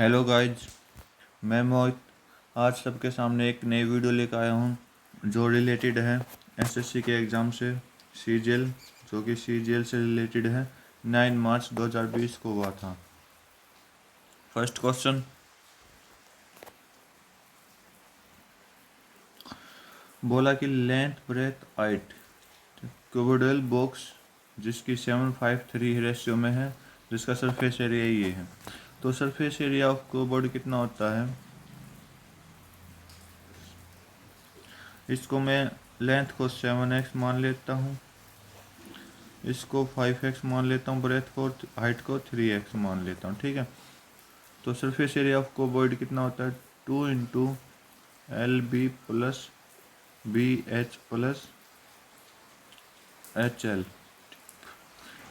Hello guys, मैं मोहित आज सबके सामने एक नई वीडियो लेकर आया हूँ जो रिलेटेड है एसएससी के एग्ज़ाम से सीजीएल, जो कि सीजीएल से रिलेटेड है। 9 मार्च 2020 को हुआ था। फर्स्ट क्वेश्चन, बोला कि length breadth height cuboidal box जिसकी 7:3 रेशियो में है, जिसका सरफेस एरिया ये है। तो सरफेस एरिया ऑफ क्यूबोइड कितना होता है? इसको मैं लेंथ को 7x मान लेता हूँ, इसको 5x मान लेता हूँ, ब्रेथ को हाइट को 3x मान लेता हूँ। ठीक है, तो सरफेस एरिया ऑफ क्यूबॉइड कितना होता है? 2 into L B plus B H plus H L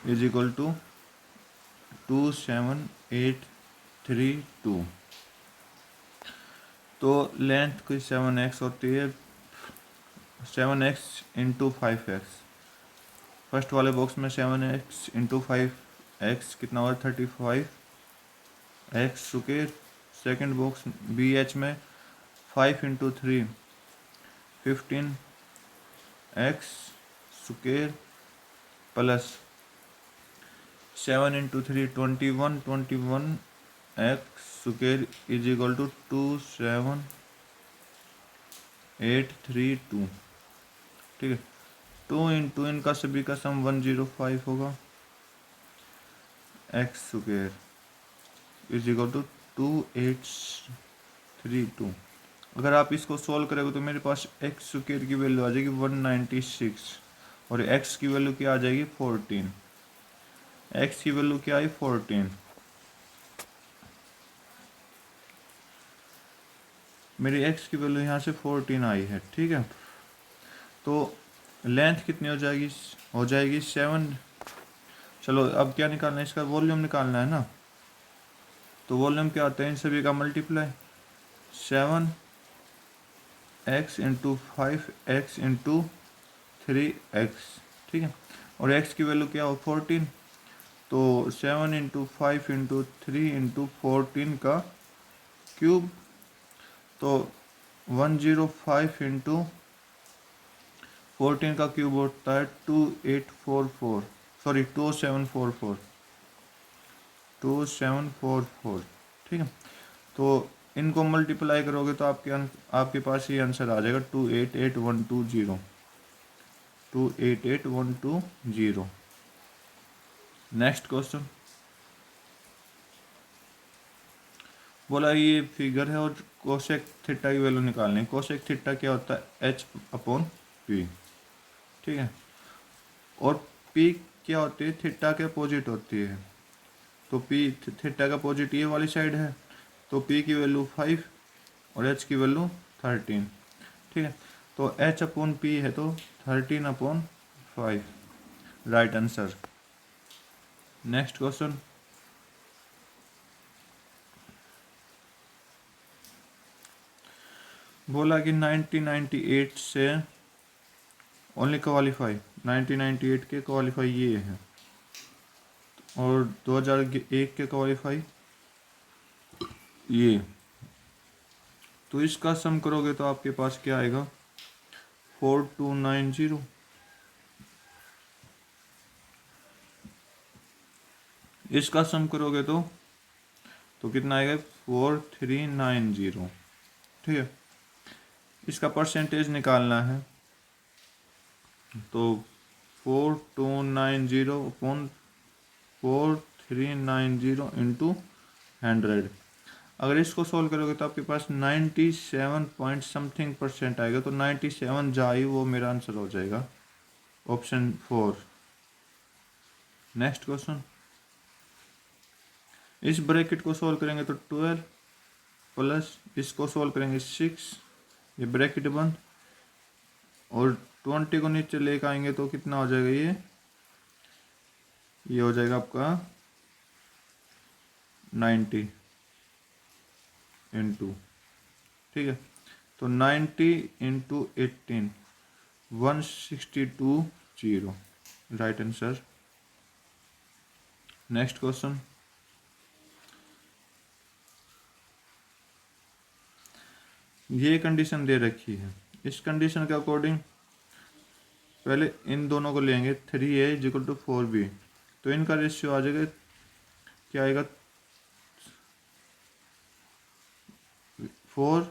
is equal to 27832। तो लेंथ की 7x होती है, 7x इंटू 5x। फर्स्ट वाले बॉक्स में 7x इंटू 5x कितना हुआ? 35x square. Second box B H में 5 into 3 15x square plus 7 into 3 21x square is equal to 27832। ठीक है, 2 इंटू इनका सभी का सम 105 होगा, X square is equal to 2832। अगर आप इसको सॉल्व करोगे तो मेरे पास एक्स स्क्वायर की वैल्यू आ जाएगी 196 और एक्स की वैल्यू क्या आ जाएगी? 14। एक्स की वैल्यू क्या आई? 14। मेरी एक्स की वैल्यू यहाँ से 14 आई है। ठीक है, तो लेंथ कितनी हो जाएगी? हो जाएगी 7। चलो अब क्या निकालना है? इसका वॉल्यूम निकालना है ना। तो वॉल्यूम क्या होता है? इन सभी का multiply 7x into 5x into 3x। ठीक है, और x की वैल्यू क्या हो? 14। तो 7 इंटू 5 इंटू 3 इंटू 14 का क्यूब, तो 105 इंटू 14 का क्यूब होता है 2844, सॉरी 2744। ठीक है, तो इनको मल्टीप्लाई करोगे तो आपके पास ये आंसर आ जाएगा 288120। नेक्स्ट क्वेश्चन, बोला ये फिगर है और कोसेक थीटा की वैल्यू निकालनी है। कोसेक थीटा क्या होता है? h upon P. ठीक है, और p क्या होती है? थीटा के अपोजिट होती है। तो p थीटा का अपोजिट ये वाली साइड है, तो p की वैल्यू 5 और h की वैल्यू 13। ठीक है, तो h अपॉन पी है तो 13/5, राइट आंसर। नेक्स्ट क्वेश्चन, बोला कि 1998 से ओनली क्वालिफाई, 1998 के क्वालिफाई ये है और 2001 के क्वालिफाई ये। तो इसका सम करोगे तो आपके पास क्या आएगा? 4290। इसका सम करोगे तो कितना आएगा? 4390। ठीक है, इसका परसेंटेज निकालना है तो 4290 अपॉन 4390 इंटू 100। अगर इसको सॉल्व करोगे तो आपके पास 97 पॉइंट समथिंग % आएगा। तो 97 जाई वो मेरा आंसर हो जाएगा, ऑप्शन 4। नेक्स्ट क्वेश्चन, इस ब्रैकेट को सॉल्व करेंगे तो 12 प्लस इसको सॉल्व करेंगे 6, ये ब्रैकेट बंद, और 20 को नीचे लेकर आएंगे तो कितना हो जाएगा? ये हो जाएगा आपका 90 इंटू। ठीक है, तो 90 into 18 1620, right answer. Next question, ये कंडीशन दे रखी है। इस कंडीशन के अकॉर्डिंग पहले इन दोनों को लेंगे, 3a = 4b, तो इनका रेशियो आ जाएगा, क्या आएगा, 4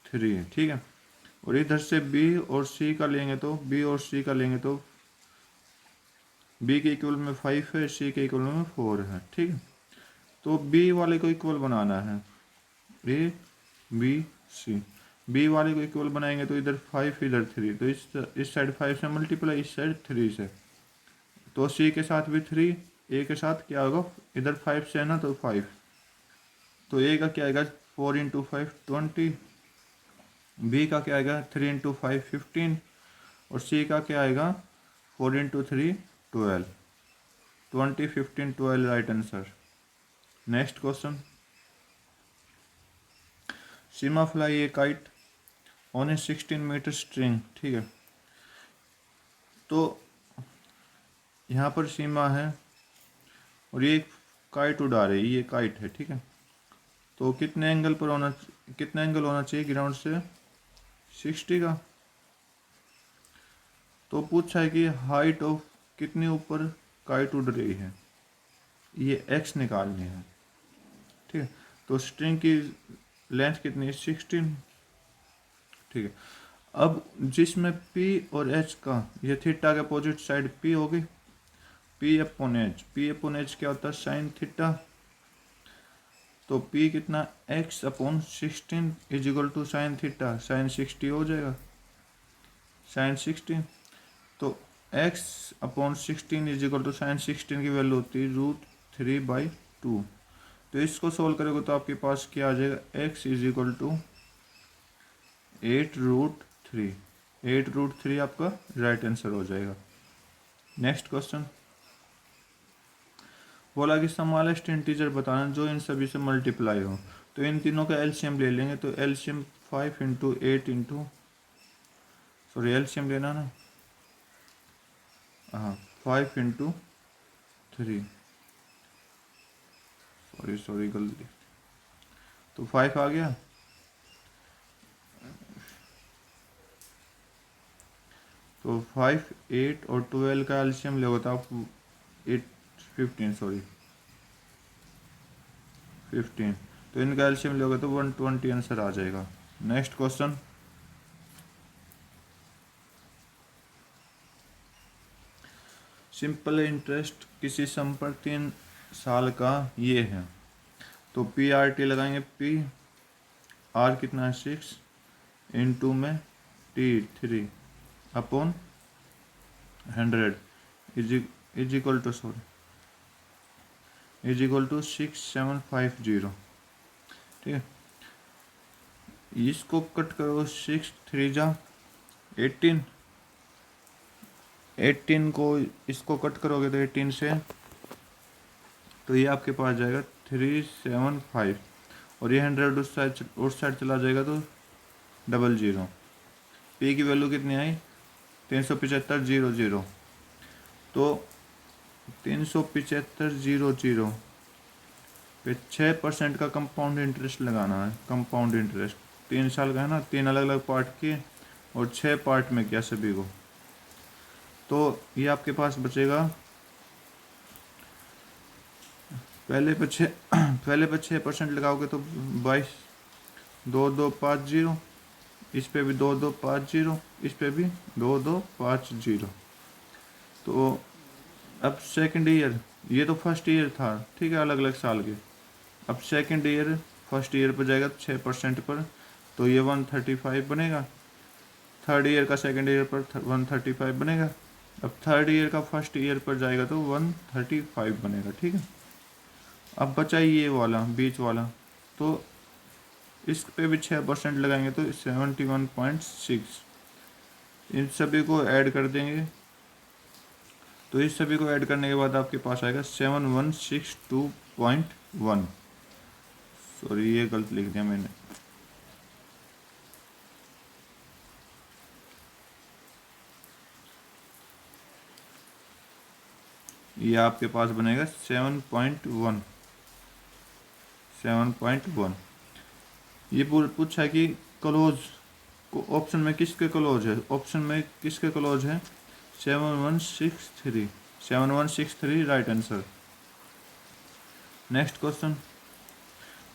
3, ठीक है। और इधर से b और c का लेंगे तो b के इक्वल में 5 है, c के इक्वल में 4 है, ठीक है। तो b वाले को इक्वल बनाना है, a b c, b वाले को इक्वल बनाएंगे तो इधर 5 इधर 3, तो इस साइड 5 से मल्टीप्लाई, इस साइड 3 से, तो c के साथ भी 3, a के साथ क्या होगा, इधर 5 से है ना तो 5, तो a का क्या आएगा 4 × 5 20, b का क्या आएगा 3 × 5 15, और c का क्या आएगा 4 × 3 12, 20 15 12 right answer. Next question, Seema fly a kite on a 16 metre string, ठीक है। तो यहाँ पर सीमा है और ये काइट उड़ा रही है, ये काइट है, ठीक है। तो कितने एंगल होना चाहिए ग्राउंड से, 60 का। तो पूछा है कि हाइट ऑफ कितने ऊपर काइट उड़ रही है, ये x निकालनी है, ठीक है। तो स्ट्रिंग की लेंथ कितनी है, 16, ठीक है। अब जिसमें p और h का, ये थीटा के अपोजिट साइड p होगी, p/h क्या होता है, साइन थीटा। तो p कितना, x/16 = साइन थीटा, साइन 60 हो जाएगा, साइन 16। तो x/16 = साइन 16 की वैल्यू होती है √3/2। तो इसको सोल्व करोगे तो आपके पास क्या आ जाएगा, x = 8√3, 8√3 आपका राइट आंसर हो जाएगा। नेक्स्ट क्वेश्चन, बोला कि स्मॉलेस्ट इंटीजर बताना जो इन सभी से मल्टीप्लाई हो। तो इन तीनों का एलसीएम ले लेंगे, तो एलसीएम 5 × 8 एलसीएम लेना ना, हाँ 5 × 3, सॉरी गलती, तो 5 आ गया। तो 5 8 और 12 का एलसीएम ले तो आप 15, तो इनका एलसीएम लोगे तो 120 आंसर आ जाएगा। नेक्स्ट क्वेश्चन, सिंपल इंटरेस्ट किसी संपत्ति 3 साल का ये है, तो PRT लगाएंगे, PR कितना है 6 × में T3 / 100 = 6750, ठीक है। इसको कट करो, 6 3 जा 18, 18 को इसको कट करोगे तो 18 से, तो ये आपके पास जाएगा 375, और ये 100 उस साइड चला जाएगा तो 00। p की वैल्यू कितनी आई, 375 तो 375 पे 6% का कंपाउंड इंटरेस्ट लगाना है। कंपाउंड इंटरेस्ट 3 साल का है ना, 3 अलग अलग पार्ट के और 6 पार्ट में किया सभी को, तो ये आपके पास बचेगा, पहले पे 6% लगाओगे तो 22, 2250, इस पे भी 2250, इस पे भी 2250। तो अब सेकंड ईयर, ये तो फर्स्ट ईयर था, ठीक है, अलग अलग साल के। अब सेकंड ईयर फर्स्ट ईयर पर जाएगा 6% पर, तो ये 135 बनेगा। थर्ड ईयर का सेकंड ईयर पर 135 बनेगा। अब थर्ड ईयर का फर्स्ट ईयर पर जाएगा तो 135 बनेगा, ठीक है। अब बचा ये वाला बीच वाला, तो इस पे भी 6% लगाएंगे तो 71.6, इन सभी को ऐड कर देंगे, तो इस सभी को ऐड करने के बाद आपके पास आएगा 7162.1। सॉरी ये गलत लिख दिया मैंने, ये आपके पास बनेगा 7.1, ये पूछा है कि क्लोज ऑप्शन में किसके क्लोज है, ऑप्शन में किसके क्लोज है 7163, 7163 राइट आंसर। नेक्स्ट क्वेश्चन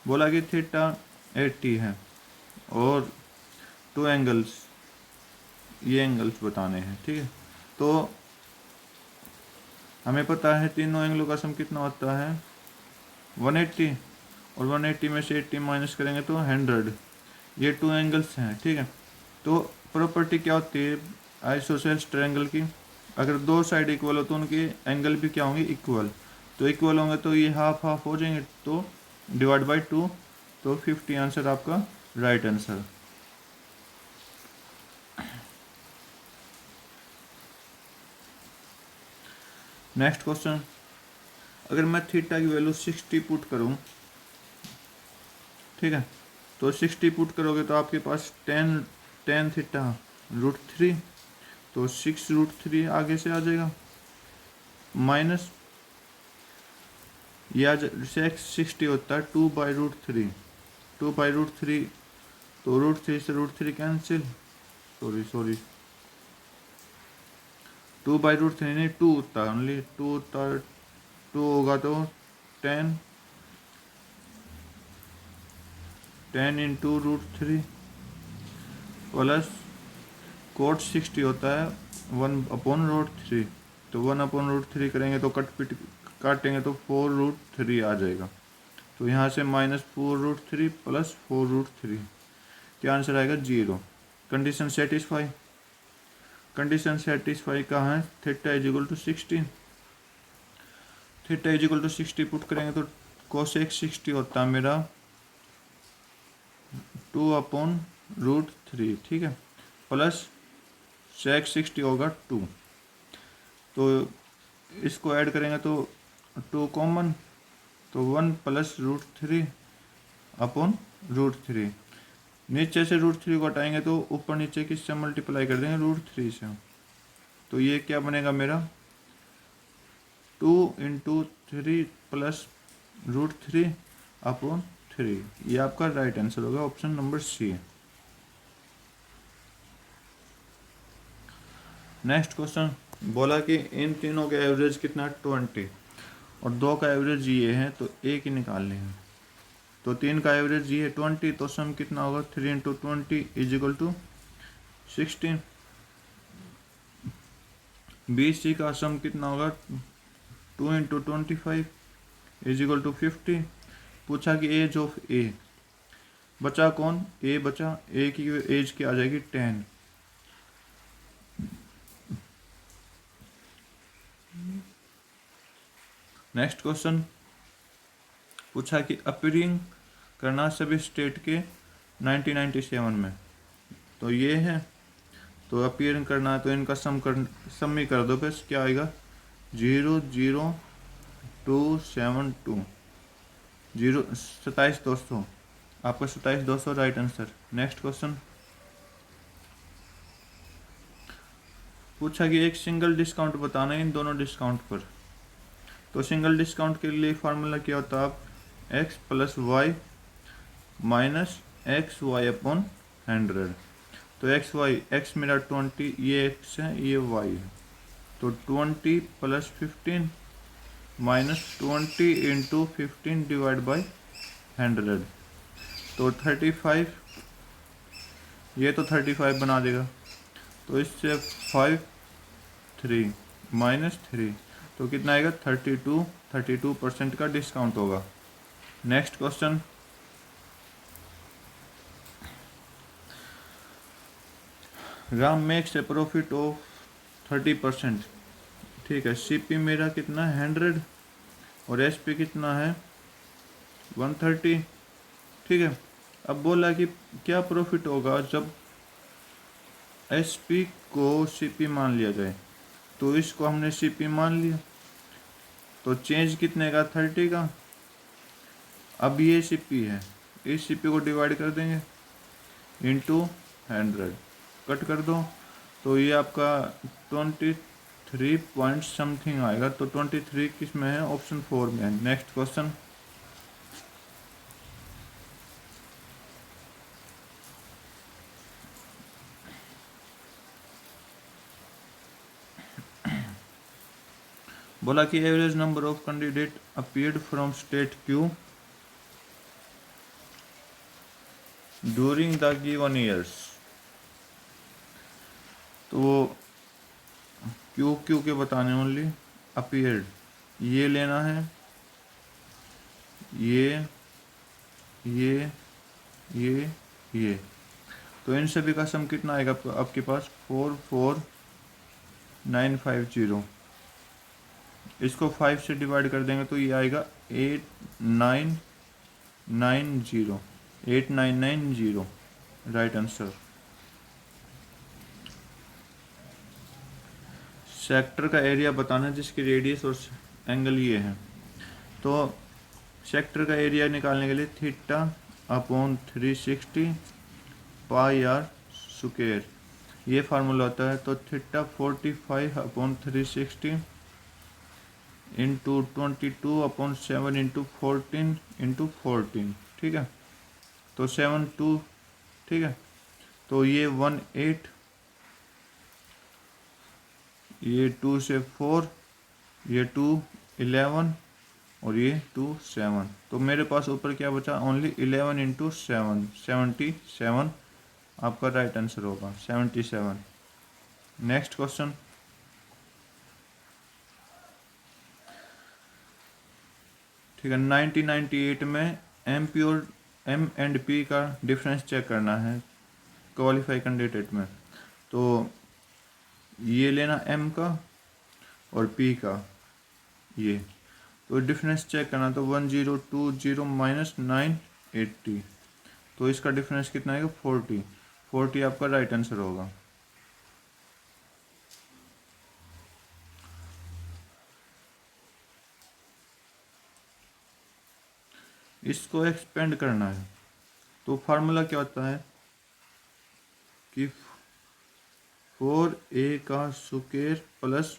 बोला कि थीटा 80 है और टू एंगल्स, ये एंगल्स बताने हैं, ठीक है। तो हमें पता है तीनों एंगलों का सम कितना होता है 180, और 180 में से 80 माइनस करेंगे तो 100। ये टू एंगल्स हैं, ठीक है। तो प्रॉपर्टी क्या होती है आइसोसेल्स ट्रायंगल की, अगर दो साइड इक्वल हो तो उनके एंगल भी क्या होंगे इक्वल, तो इक्वल होंगे तो ये हाफ हाफ हो जाएंगे, तो डिवाइड बाई 2, तो 50 आंसर आपका राइट आंसर। नेक्स्ट क्वेश्चन, अगर मैं थीटा की वैल्यू 60 पुट करूं, ठीक है, तो 60 पुट करोगे तो आपके पास टेन थीटा √3, तो 6√3 आगे से आ जाएगा, माइनस या सेक्स 60 होता है 2/√3, 2/√3, तो √3 से √3 कैंसिल, सॉरी 2/√3 नहीं 2 होता है, ओनली 2 होता है, 2 होगा तो 10 इंटू √3 प्लस कोट 60 होता है 1/√3, तो 1/√3 करेंगे तो काटेंगे तो 4√3 आ जाएगा, तो यहाँ से -4√3 प्लस 4√3, क्या आंसर आएगा 0। कंडीशन सेटिस्फाई, कंडीशन सेटिस्फाई कहाँ है, theta is equal to 60, theta is equal to 60 put करेंगे तो कोसेक 60 होता है मेरा 2/√3, ठीक है, प्लस सेक 60 होगा 2, तो इसको ऐड करेंगे तो 2 कॉमन, तो 1 प्लस √3/√3, नीचे से √3 को हटाएंगे तो ऊपर नीचे किससे मल्टीप्लाई कर देंगे √3 से, तो ये क्या बनेगा मेरा 2 इंटू 3 प्लस √3/3, ये आपका राइट आंसर होगा, option number C. Next question बोला कि इन तीनों का एवरेज कितना 20 और दो का एवरेज ये है, तो एक ही निकालने हैं, तो 3 का एवरेज ये है 20, तो सम कितना होगा 3 into 20 is equal to 16, BC का सम कितना होगा 2 इंटू 25 इज इक्वल टू 50। पूछा कि एज ऑफ ए, बचा कौन ए बचा, ए की एज क्या आ जाएगी 10, नेक्स्ट क्वेश्चन पूछा कि अपीयरिंग करना सभी स्टेट के 1997 में, तो ये है, तो अपीयरिंग करना है तो इनका सम ही कर दो, फिर क्या आएगा 00272, 27,200, आपका 27,200 राइट आंसर। नेक्स्ट क्वेश्चन पूछा कि एक सिंगल डिस्काउंट बताना है इन दोनों डिस्काउंट पर, तो सिंगल डिस्काउंट के लिए फार्मूला क्या होता है, आप x plus Y minus X Y upon 100, तो x मेरा 20, ये x है ये y है, तो 20 plus 15 minus 20 into 15 divide by 100, तो 35, ये तो 35 बना देगा, तो इससे 3 माइनस 3, तो कितना आएगा 32% का डिस्काउंट होगा। Next question Ram makes a profit of 30%, ठीक है, CP मेरा कितना है 100 और SP कितना है 130, ठीक है। अब बोला कि क्या प्रॉफिट होगा जब SP को CP मान लिया जाए, तो इसको हमने CP मान लिया, तो चेंज कितने का 30 का, अब ये CP है, इस CP को डिवाइड कर देंगे इंटू 100, कट कर दो, तो ये आपका 23 पॉइंट समथिंग आएगा, तो 23 किस में है, ऑप्शन 4 में है। नेक्स्ट क्वेश्चन बोला कि average number of candidate appeared from state Q during the given years. तो क्यू क्यू के बताने ओनली अपीयर्ड, ये लेना है, ये ये ये ये। तो इन सभी का सम कितना आएगा आपके पास 44950। इसको 5 से डिवाइड कर देंगे तो ये आएगा 8990 राइट आंसर। सेक्टर का एरिया बताना जिसकी रेडियस और एंगल ये है। तो सेक्टर का एरिया निकालने के लिए theta upon 360 pi R square, ये फार्मूला होता है। तो theta 45 upon 360 into 22 upon 7 into 14, ठीक है। तो 7 2, ठीक है। तो ये 18, ये 2 से 4, ये 2 11 और ये 2 7। तो मेरे पास ऊपर क्या बचा, ओनली 11 इंटू 7, 77 आपका राइट आंसर होगा 77। नेक्स्ट क्वेश्चन, ठीक है। 1998 में MP और M&P का डिफरेंस चेक करना है क्वालिफाई कैंडिडेट में। तो ये लेना M का और P का, ये तो डिफरेंस चेक करना। तो 1020 माइनस 980, तो इसका डिफरेंस कितना आएगा 40 आपका राइट आंसर होगा। इसको एक्सपेंड करना है। तो फार्मूला क्या होता है कि 4A का स्क्वायर प्लस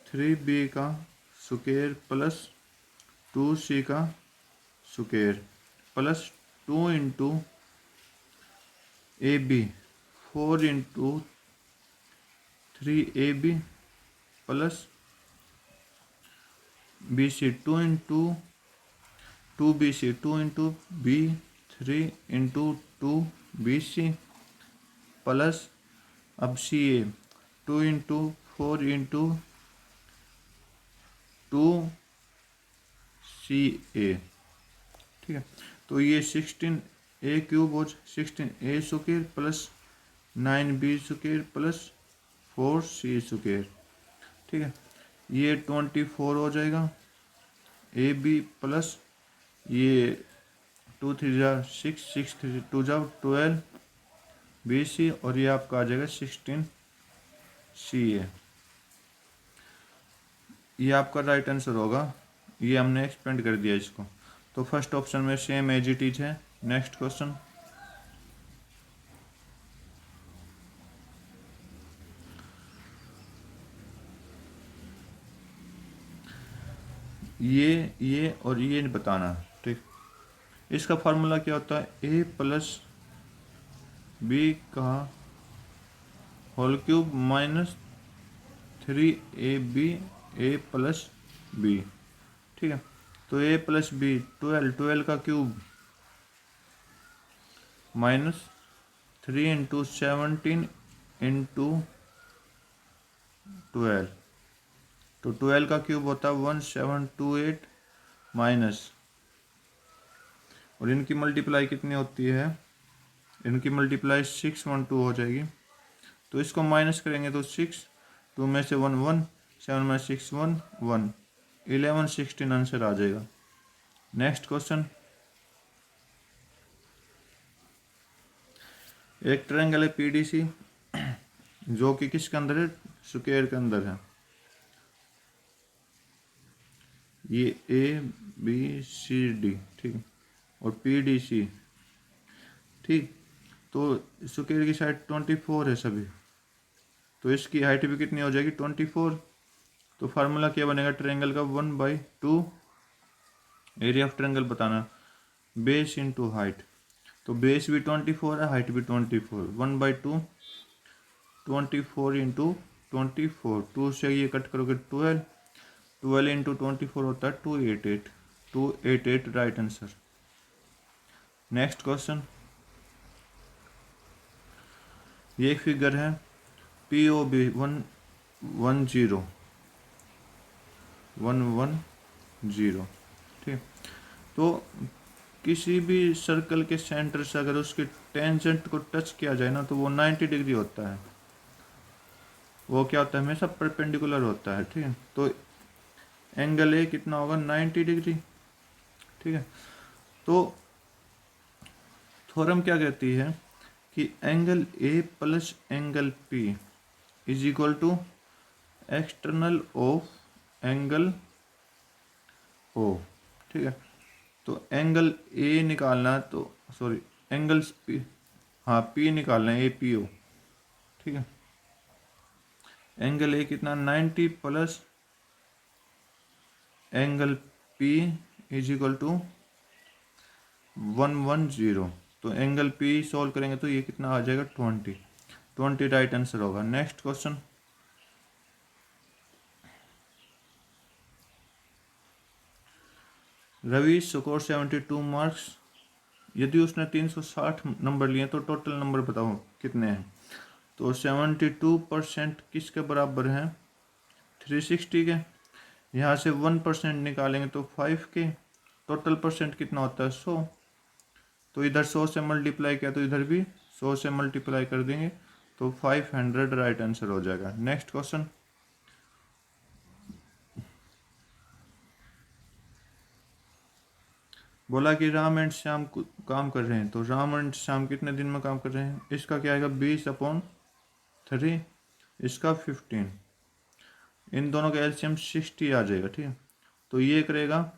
3B का स्क्वायर प्लस 2C का square plus 2 into AB, 4 into 3AB plus BC, 2 into 2BC, 2 into B, 3 into 2BC plus अब CA 2 इंटू 4 इंटू 2CA, ठीक है। तो ये 16A क्यूब और 16A square plus 9B square plus 4C square, ठीक है। ये 24 हो जाएगा AB प्लस ये 2 3 जा 6, 6 3 2 जा 12 BC और ये आपका आ जाएगा 16CA। ये आपका राइट आंसर होगा। ये हमने एक्सपेंड कर दिया इसको। तो फर्स्ट ऑप्शन में सेम एज इट इज है। नेक्स्ट क्वेश्चन, ये और ये बताना, ठीक। इसका फार्मूला क्या होता है, A प्लस B का whole cube minus 3AB A plus B, ठीक है। तो A प्लस B 12 का क्यूब माइनस 3 इंटू 17 इंटू 12, तो 12 का क्यूब होता है 1728 माइनस, और इनकी मल्टीप्लाई कितनी होती है, इनकी मल्टीप्लाई 612 हो जाएगी। तो इसको माइनस करेंगे तो 6, 2 में से 1 1, 7 में 6 1 1, 11 16 आंसर आ जाएगा। नेक्स्ट क्वेश्चन, एक ट्रायंगल है PDC जो कि किसके अंदर है, स्क्वायर के अंदर है। ये ABCD, ठीक, और PDC, ठीक। तो स्क्वायर की साइड 24 है सभी, तो इसकी हाइट भी कितनी हो जाएगी 24। तो फार्मूला क्या बनेगा ट्रायंगल का, 1/2 एरिया ऑफ ट्रायंगल बताना, बेस इंटू हाइट। तो बेस भी 24 है, हाइट भी 24, 1/2 24 इंटू 24, 2 से ये कट करोगे 12, 12 इंटू 24 होता है 288, 288 राइट आंसर। नेक्स्ट क्वेश्चन, ये एक फिगर है पी ओ बी 110 110, ठीक। तो किसी भी सर्कल के सेंटर से अगर उसके टेंजेंट को टच किया जाए ना तो वो 90 डिग्री होता है, वो क्या होता है हमेशा परपेंडिकुलर होता है, ठीक है। तो एंगल ए कितना होगा 90 डिग्री, ठीक है। तो थ्योरम क्या कहती है कि angle A plus angle P is equal to external of angle O, ठीक है। तो एंगल ए निकालना, तो सॉरी एंगल पी, हाँ पी निकालना है, ए पी ओ, ठीक है। एंगल ए कितना 90 plus angle P is equal to 110। तो एंगल पी सॉल्व करेंगे तो ये कितना आ जाएगा 20 राइट आंसर होगा। Next question, Ravi score 72 marks, यदि उसने 360 नंबर लिए तो टोटल नंबर बताओ कितने हैं। तो 72% किसके बराबर हैं 360 के, यहाँ से 1% निकालेंगे तो 5 के, टोटल परसेंट कितना होता है 100। तो इधर 100 से मल्टीप्लाई किया तो इधर भी 100 से मल्टीप्लाई कर देंगे तो 500 राइट आंसर हो जाएगा। नेक्स्ट क्वेश्चन, बोला कि राम एंड श्याम काम कर रहे हैं, तो राम एंड श्याम कितने दिन में काम कर रहे हैं, इसका क्या आएगा 20/3, इसका 15, इन दोनों का एलसीएम 60 आ जाएगा, ठीक है। तो ये करेगा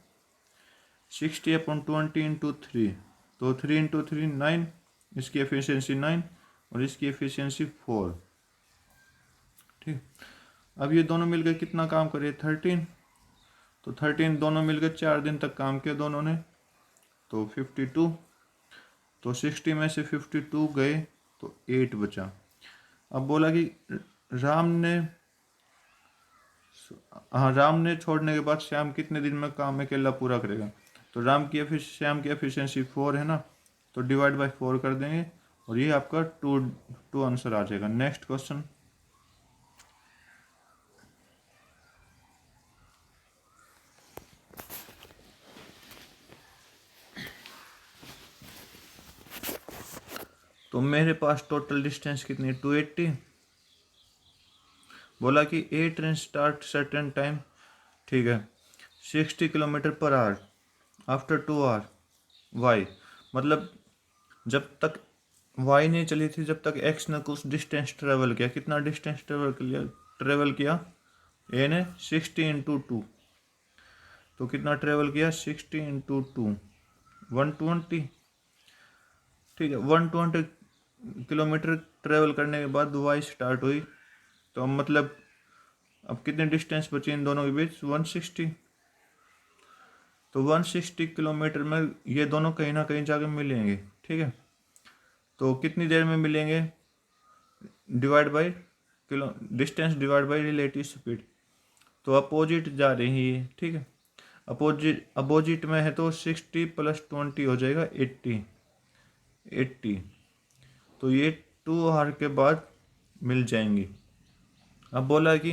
60/20 इंटू 3, तो 3 इंटू 3 9, इसकी एफिशिएंसी 9 और इसकी एफिशिएंसी 4, ठीक। अब ये दोनों मिलकर कितना काम करे 13, तो 13 दोनों मिलकर 4 दिन तक काम किया दोनों ने, तो 52, तो 60 में से 52 गए तो 8 बचा। अब बोला कि राम ने, हाँ राम ने छोड़ने के बाद श्याम कितने दिन में काम अकेला पूरा करेगा। तो श्याम की एफिशिएंसी 4 है ना, तो डिवाइड बाय 4 कर देंगे और ये आपका टू आंसर आ जाएगा। नेक्स्ट क्वेश्चन, तो मेरे पास टोटल डिस्टेंस कितनी 280, बोला कि ए ट्रेन स्टार्ट सर्टेन टाइम, ठीक है 60 kilometre per hour after 2 our, Y मतलब जब तक वाई नहीं चली थी जब तक एक्स ने कुछ डिस्टेंस ट्रेवल किया, कितना डिस्टेंस ट्रेवल किया ए ने 60 इंटू 2, तो कितना ट्रेवल किया 60 इंटू 2 120, ठीक है। 120 किलोमीटर ट्रेवल करने के बाद वाई स्टार्ट हुई, तो मतलब अब कितने डिस्टेंस बची इन दोनों के बीच 160, तो 160 किलोमीटर में ये दोनों कहीं ना कहीं जाके मिलेंगे, ठीक है। तो कितनी देर में मिलेंगे, divide by kilo distance divide by relative speed, तो अपोजिट जा रही है, ठीक है। अपोजिट में है तो 60 + 20 हो जाएगा 80, तो ये 2 आवर के बाद मिल जाएंगी। अब बोला कि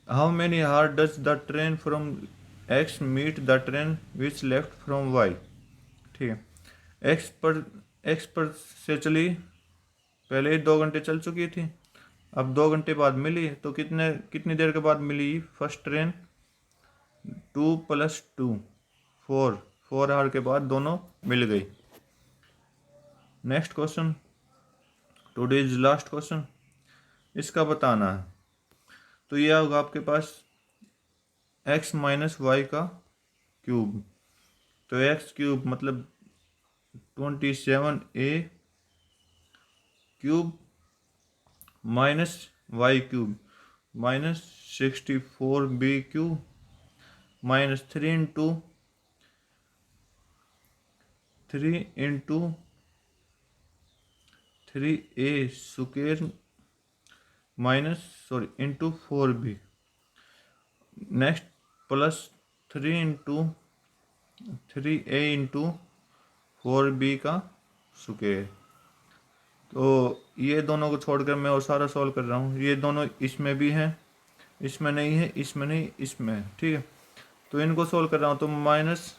how many hour does the train from X meet the train which left from Y, ठीक है। एक्स पर से चली, पहले 2 घंटे चल चुकी थी, अब 2 घंटे बाद मिली, तो कितनी देर के बाद मिली फर्स्ट ट्रेन 2 + 2 4 आवर के बाद दोनों मिल गई। Next question, today is last question, इसका बताना है। तो यह होगा आपके पास x - y का क्यूब, तो x क्यूब मतलब 27a cube minus y cube -64b cube minus 3 into 3a square into 4b, next plus 3a into 4b का स्क्वायर। तो ये दोनों को छोड़कर मैं और सारा सॉल्व कर रहा हूँ। ये दोनों इसमें भी हैं, इसमें नहीं है, इसमें नहीं, इसमें है, ठीक है। तो इनको सॉल्व कर रहा हूँ तो माइनस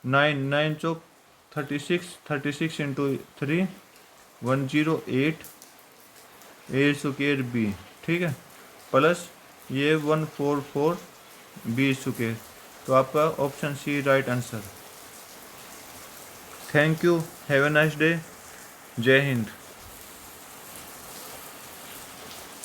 9 चौक 36 इंटू 3 108 ए स्क्वायर बी, ठीक है, प्लस ये 144 बी स्क्वायर। तो आपका option C right answer. Thank you, have a nice day, जय हिंद।